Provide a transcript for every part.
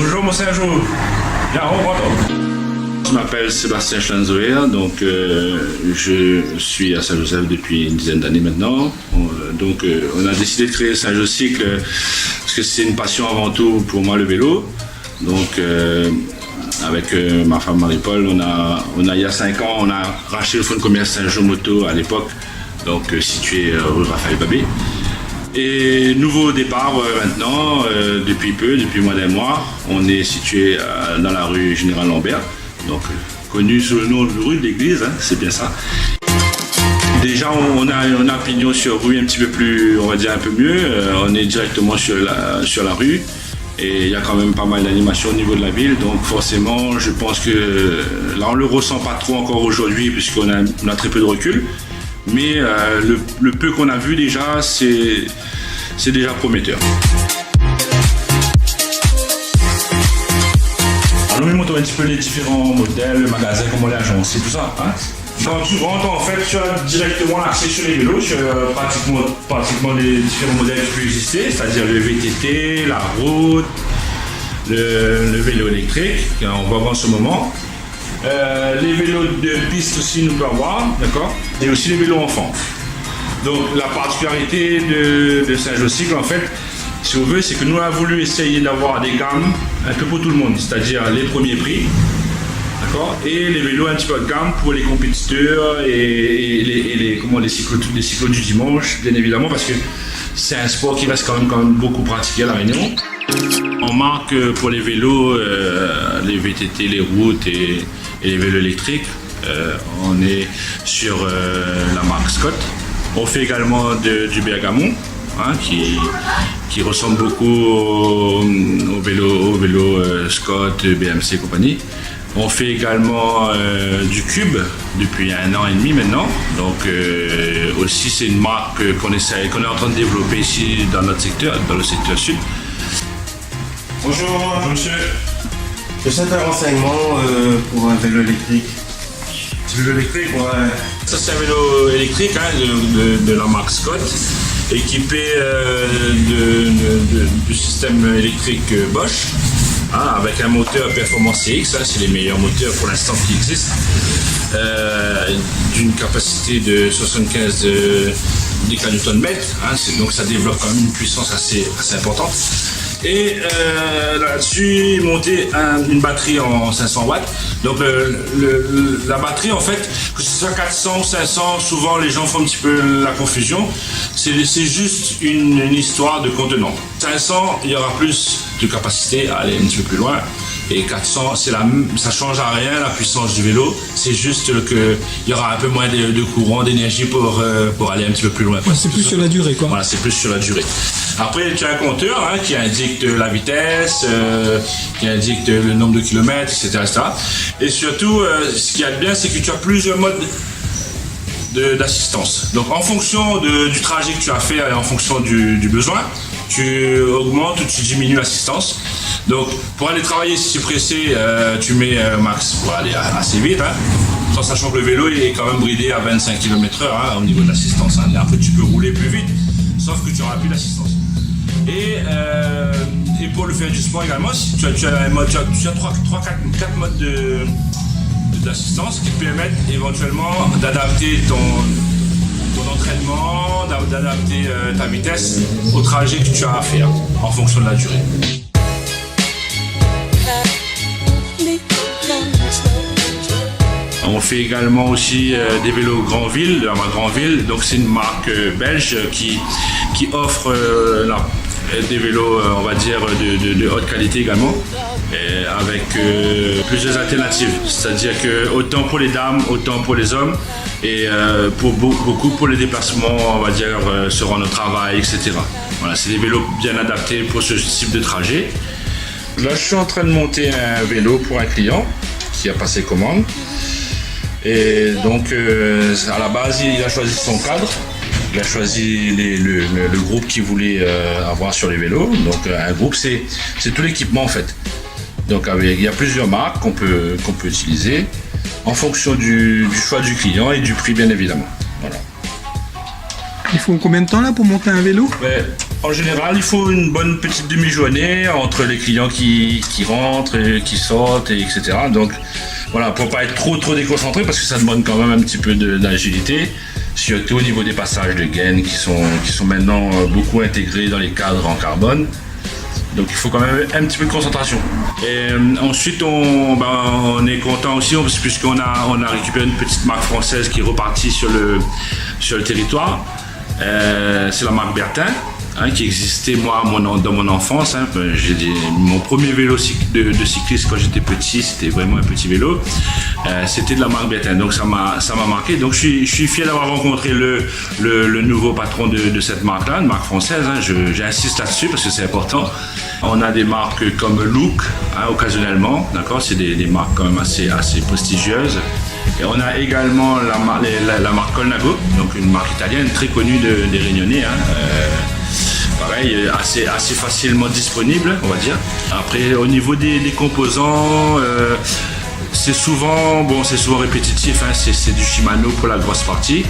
Bonjour mon Saint-Jean. Bien, on va. Je m'appelle Sébastien Schlanzoer, donc je suis à Saint-Joseph depuis une dizaine d'années maintenant. On a décidé de créer Saint-Jocycle parce que c'est une passion avant tout pour moi, le vélo. Donc avec ma femme Marie-Paul, on a il y a 5 ans, on a racheté le fonds de commerce Saint-Jean Moto à l'époque, donc situé rue Raphaël Babé. Et nouveau départ maintenant, depuis moins d'un mois, on est situé dans la rue Général Lambert, donc connu sous le nom de rue de l'église, hein, c'est bien ça. Déjà on a pignon sur rue un petit peu plus, on va dire un peu mieux, on est directement sur la rue et il y a quand même pas mal d'animation au niveau de la ville, donc forcément je pense que là on le ressent pas trop encore aujourd'hui puisqu'on a très peu de recul. Mais le peu qu'on a vu déjà, c'est déjà prometteur. Alors nous montrons un petit peu les différents modèles, le magasin, comment on les agence, tout ça. Hein. Quand tu rentres, en fait, tu as directement accès sur les vélos, sur pratiquement les différents modèles qui peuvent exister, c'est-à-dire le VTT, la route, le vélo électrique, qu'on va voir en ce moment. Les vélos de piste aussi nous peut avoir, d'accord, et aussi les vélos enfants. Donc la particularité de Saint-Jocycle, en fait, si on veut, c'est que nous avons voulu essayer d'avoir des gammes un peu pour tout le monde, c'est-à-dire les premiers prix, d'accord, et les vélos un petit peu de gamme pour les compétiteurs et les cyclos du dimanche, bien évidemment, parce que c'est un sport qui reste quand même beaucoup pratiqué à La Réunion. On marque pour les vélos, les VTT, les routes et les vélos électriques, on est sur la marque Scott. On fait également du Bergamon, hein, qui ressemble beaucoup au vélo Scott, BMC et compagnie. On fait également du Cube depuis 1 an et demi maintenant. Donc aussi c'est une marque qu'on est en train de développer ici dans notre secteur, dans le secteur sud. Bonjour. Bonjour monsieur. Je cherche un renseignement pour un vélo électrique. C'est le vélo électrique? Ouais. Ça c'est un vélo électrique, hein, de la marque Scott, équipé du système électrique Bosch, hein, avec un moteur performance CX, hein, c'est les meilleurs moteurs pour l'instant qui existent, d'une capacité de 75 Nm, hein, donc ça développe quand même une puissance assez importante. Et là-dessus, monter une batterie en 500 watts. Donc la batterie, en fait, que ce soit 400 ou 500, souvent les gens font un petit peu la confusion. C'est juste une histoire de contenant. 500, il y aura plus de capacité à aller un petit peu plus loin. Et 400, ça change à rien la puissance du vélo. C'est juste qu'il y aura un peu moins de courant, d'énergie pour aller un petit peu plus loin. C'est plus sur la durée, quoi. Voilà, c'est plus sur la durée. Après, tu as un compteur, hein, qui indique la vitesse, qui indique le nombre de kilomètres, etc. Et surtout, ce qu'il y a de bien, c'est que tu as plusieurs modes d'assistance. Donc, en fonction du trajet que tu as fait et en fonction du besoin, tu augmentes ou tu diminues l'assistance. Donc, pour aller travailler, si tu es pressé, tu mets max pour aller assez vite, hein, en sachant que le vélo est quand même bridé à 25 km/h, hein, au niveau de l'assistance. Hein. Après, tu peux rouler plus vite, sauf que tu n'auras plus d'assistance. Et pour le faire du sport également, si tu as 4 modes d'assistance qui te permettent éventuellement d'adapter ton entraînement, d'adapter ta vitesse au trajet que tu as à faire en fonction de la durée. On fait également aussi des vélos Grandville, de la marque Grandville. Donc c'est une marque belge qui offre des vélos, on va dire, de haute qualité également, avec plusieurs alternatives. C'est-à-dire que autant pour les dames, autant pour les hommes, et beaucoup pour les déplacements, on va dire, se rendre au travail, etc. Voilà, c'est des vélos bien adaptés pour ce type de trajet. Là, je suis en train de monter un vélo pour un client qui a passé commande. Et donc, à la base, il a choisi son cadre. Il a choisi le groupe qu'il voulait avoir sur les vélos. Donc, un groupe, c'est tout l'équipement, en fait. Donc, il y a plusieurs marques qu'on peut utiliser en fonction du choix du client et du prix, bien évidemment. Voilà. Il faut combien de temps là pour monter un vélo? En général, il faut une bonne petite demi-journée entre les clients qui rentrent, et qui sortent, etc. Donc voilà, pour pas être trop déconcentré, parce que ça demande quand même un petit peu d'agilité, surtout au niveau des passages de gaines qui sont maintenant beaucoup intégrés dans les cadres en carbone. Donc il faut quand même un petit peu de concentration. Et ensuite, on est content aussi, puisqu'on a récupéré une petite marque française qui est repartie sur le territoire. C'est la marque Bertin. Qui existait dans mon enfance. Mon premier vélo de cycliste quand j'étais petit, c'était vraiment un petit vélo. C'était de la marque Bertin, donc ça m'a marqué. Donc je suis fier d'avoir rencontré le nouveau patron de cette marque-là, une marque française. J'insiste là-dessus parce que c'est important. On a des marques comme Look, occasionnellement, d'accord, c'est des marques quand même assez prestigieuses. Et on a également la marque Colnago, donc une marque italienne très connue des Réunionnais. Pareil, assez facilement disponible, on va dire. Après, au niveau des composants, c'est souvent répétitif. C'est du Shimano pour la grosse partie,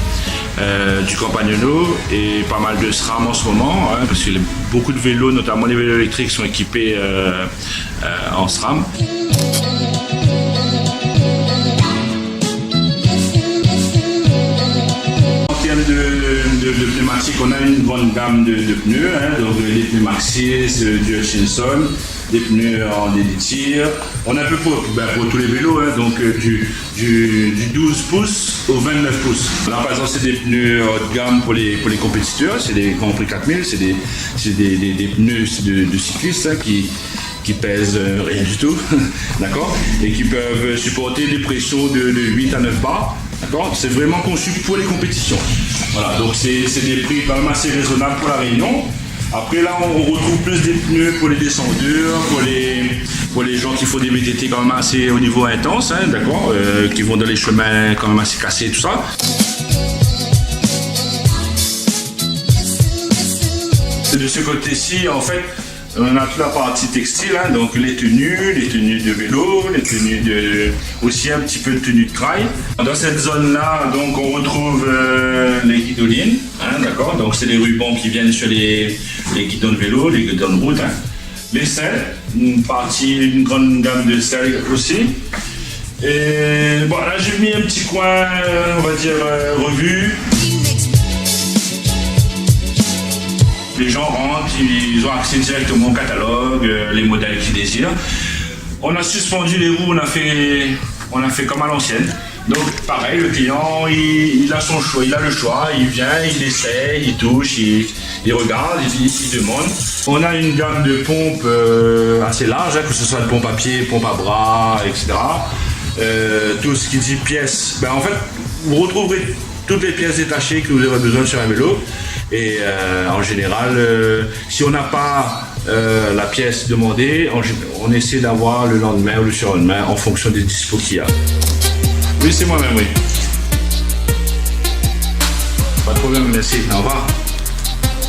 du Campagnolo et pas mal de SRAM en ce moment, parce que beaucoup de vélos, notamment les vélos électriques, sont équipés en SRAM. De pneumatiques, on a une bonne gamme de pneus, donc les pneus Maxxis, du Hutchinson, des pneus en délitir. On a un peu pour tous les vélos, donc du 12 pouces au 29 pouces. Là par exemple, c'est des pneus haut de gamme pour les compétiteurs, c'est des Grand Prix 4000, c'est des pneus de cyclistes qui pèsent rien du tout, d'accord, et qui peuvent supporter des pressions de 8 à 9 bars. D'accord, c'est vraiment conçu pour les compétitions. Voilà, donc c'est des prix quand même assez raisonnables pour la Réunion. Après là, on retrouve plus des pneus pour les descendeurs, pour les gens qui font des VTT quand même assez au niveau intense, d'accord, qui vont dans les chemins quand même assez cassés et tout ça. De ce côté-ci, en fait, on a toute la partie textile, donc les tenues de vélo, aussi un petit peu de tenues de trail. Dans cette zone-là, donc on retrouve les guidolines, d'accord. Donc c'est les rubans qui viennent sur les guidons de vélo, les guidons de route. Les selles, une grande gamme de selles aussi. Et bon, là j'ai mis un petit coin, on va dire revue. Les gens rentrent, ils ont accès directement au catalogue, les modèles qu'ils désirent. On a suspendu les roues, on a fait comme à l'ancienne. Donc pareil, le client, il a son choix, il a le choix, il vient, il essaie, il touche, il regarde, il demande. On a une gamme de pompes assez large, que ce soit de pompe à pied, pompe à bras, etc. Tout ce qui dit pièces, en fait, vous retrouverez toutes les pièces détachées que vous aurez besoin sur un vélo. Et en général, si on n'a pas la pièce demandée, on essaie d'avoir le lendemain ou le surlendemain en fonction des dispos qu'il y a. Oui, c'est moi-même, oui. Pas de problème, merci. Au revoir.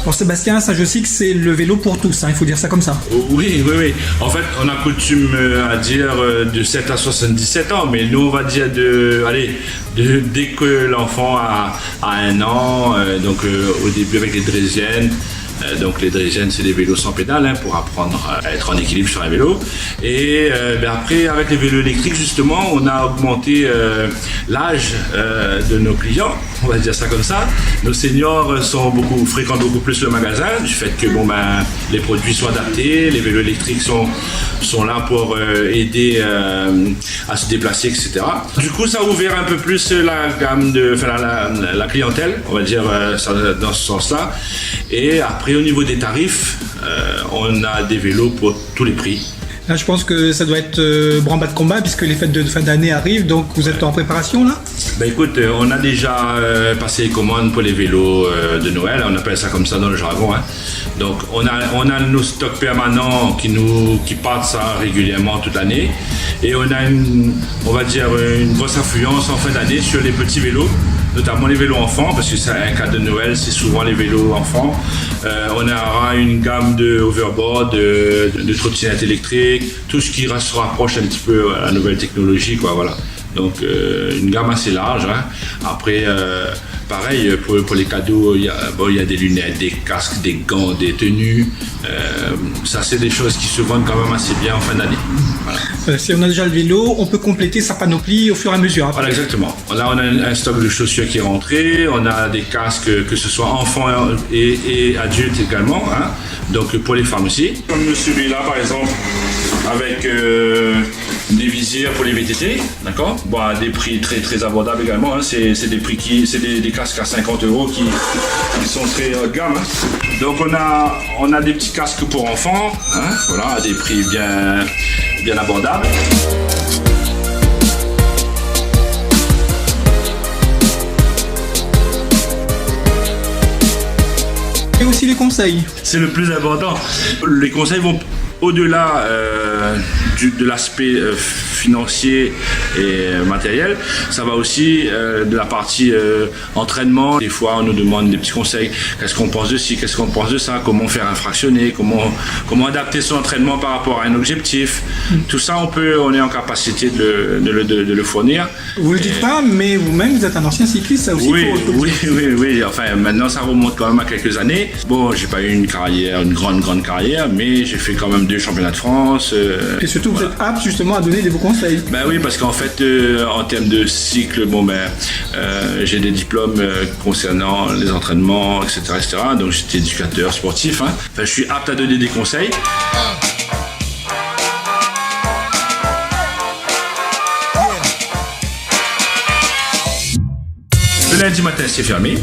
Pour Sébastien, ça je sais que c'est le vélo pour tous, il faut dire ça comme ça. Oui. En fait, on a coutume à dire de 7 à 77 ans, mais nous on va dire dès que l'enfant a 1 an, donc au début avec les draisiennes. Donc les draisiennes, c'est des vélos sans pédale pour apprendre à être en équilibre sur un vélo. Et après, avec les vélos électriques, justement, on a augmenté l'âge de nos clients, on va dire ça comme ça. Nos seniors fréquentent beaucoup plus le magasin, du fait que les produits sont adaptés, les vélos électriques sont là pour aider à se déplacer, etc. Du coup, ça a ouvert un peu plus la gamme la clientèle, on va dire dans ce sens-là. Et après, au niveau des tarifs, on a des vélos pour tous les prix. Là, je pense que ça doit être branle-bas de combat puisque les fêtes de fin d'année arrivent, donc vous êtes en préparation là ? Écoute, on a déjà passé les commandes pour les vélos de Noël, on appelle ça comme ça dans le jargon. Donc on a nos stocks permanents qui partent ça régulièrement toute l'année. Et on a une grosse influence en fin d'année sur les petits vélos, notamment les vélos enfants, parce que c'est un cas de Noël, c'est souvent les vélos enfants. On aura une gamme de overboard, de trottinettes électriques, tout ce qui se rapproche un petit peu à la nouvelle technologie, quoi, voilà. Donc une gamme assez large. Après, pareil, pour les cadeaux, il y a des lunettes, des casques, des gants, des tenues. Ça, c'est des choses qui se vendent quand même assez bien en fin d'année. Voilà. Si on a déjà le vélo, on peut compléter sa panoplie au fur et à mesure. Après. Voilà, exactement. Là, on a un stock de chaussures qui est rentré. On a des casques, que ce soit enfants et adultes également. Hein. Donc, pour les femmes aussi. Comme celui-là, par exemple, avec des visières pour les VTT, d'accord. Bon, à des prix très très abordables également. Hein. C'est des prix c'est des casques à 50 € qui sont très haut de gamme. Hein. Donc, on a des petits casques pour enfants, hein. Voilà, à des prix bien abordables. Et aussi les conseils. C'est le plus important. Les conseils vont au-delà de l'aspect financier et matériel. Ça va aussi de la partie entraînement. Des fois, on nous demande des petits conseils. Qu'est-ce qu'on pense de ci, qu'est-ce qu'on pense de ça, comment faire un fractionné, comment adapter son entraînement par rapport à un objectif. Tout ça, on est en capacité de le fournir. Vous le dites pas, mais vous-même, vous êtes un ancien cycliste, ça aussi. Oui. Enfin, maintenant, ça remonte quand même à quelques années. Bon, j'ai pas eu une grande carrière, mais j'ai fait quand même 2 championnats de France. Et surtout, vous êtes apte justement à donner des bons conseils. Ben oui, parce qu'en fait, en termes de cycle, j'ai des diplômes concernant les entraînements, etc. Donc j'étais éducateur sportif. Hein. Enfin, je suis apte à donner des conseils. Le lundi matin, c'est fermé.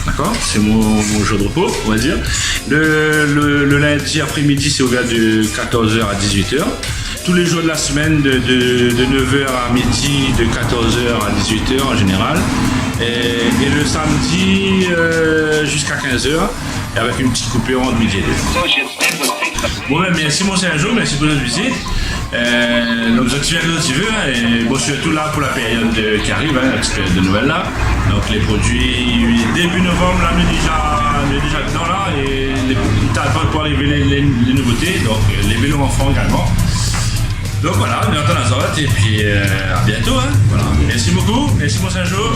D'accord, c'est mon jour de repos, on va dire. Le lundi après-midi, c'est ouvert de 14h à 18h. Tous les jours de la semaine, de 9h à midi, de 14h à 18h en général. Et le samedi jusqu'à 15h, avec une petite coupure entre midi et 2. Bon, merci mon Saint-Jean, merci pour votre visite. Donc je suis là si tu veux, et bon, je suis tout là pour la période qui arrive, hein, la période de Noël là. Donc les produits début novembre là, on est déjà dedans là, et il tarde pas de pouvoir les nouveautés, donc les vélos enfants également. Donc voilà, on est en train de la sorte, et puis à bientôt. Hein, voilà. Merci beaucoup, merci mon Saint-Jean.